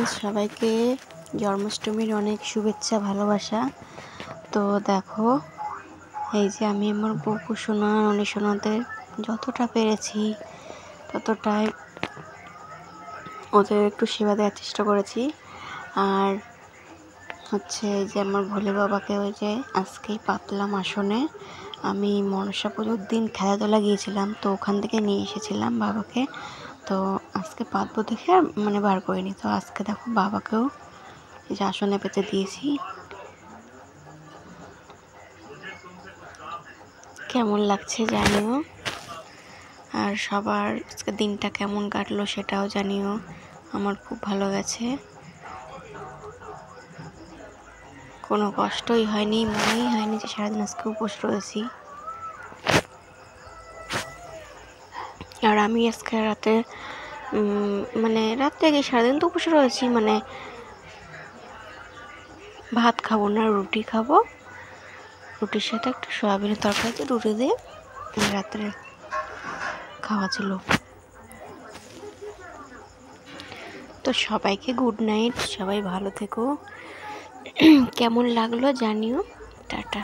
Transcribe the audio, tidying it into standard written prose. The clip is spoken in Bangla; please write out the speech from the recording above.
ফ্রেন্ডস, সবাইকে জন্মাষ্টমীর অনেক শুভেচ্ছা ভালোবাসা। তো দেখো, এই যে আমি আমার বপু সোনা ননী সোনাদের যতটা পেরেছি ততটাই ওদের একটু সেবা দেওয়ার চেষ্টা করেছি। আর হচ্ছে যে আমার ভোলে বাবাকে ওই যে আজকেই পাতলাম আসনে। আমি মনসা পুজোর দিন খেলাধুলা গিয়েছিলাম, তো ওখান থেকে নিয়ে এসেছিলাম বাবাকে। তো আজকে পাতবো দেখে আর বার করিনি। তো আজকে দেখো বাবাকেও এই যে আসনে পেতে দিয়েছি। কেমন লাগছে জানিও, আর সবার আজকে দিনটা কেমন কাটলো সেটাও জানিও। আমার খুব ভালো গেছে, কোনো কষ্টই হয়নি, মনেই হয়নি যে সারাদিন আজকে উপোস রয়েছি। আর আমি আজকে রাতে রাত্রে গিয়ে সারাদিন তো উপোস রয়েছি, ভাত খাবো না, রুটি খাবো। রুটির সাথে একটু সয়াবিনের তরকারি রুটি দিয়ে রাত্রে খাওয়া ছিল। তো সবাইকে গুড নাইট, সবাই ভালো থেকো। কেমন লাগলো জানিও। টাটা।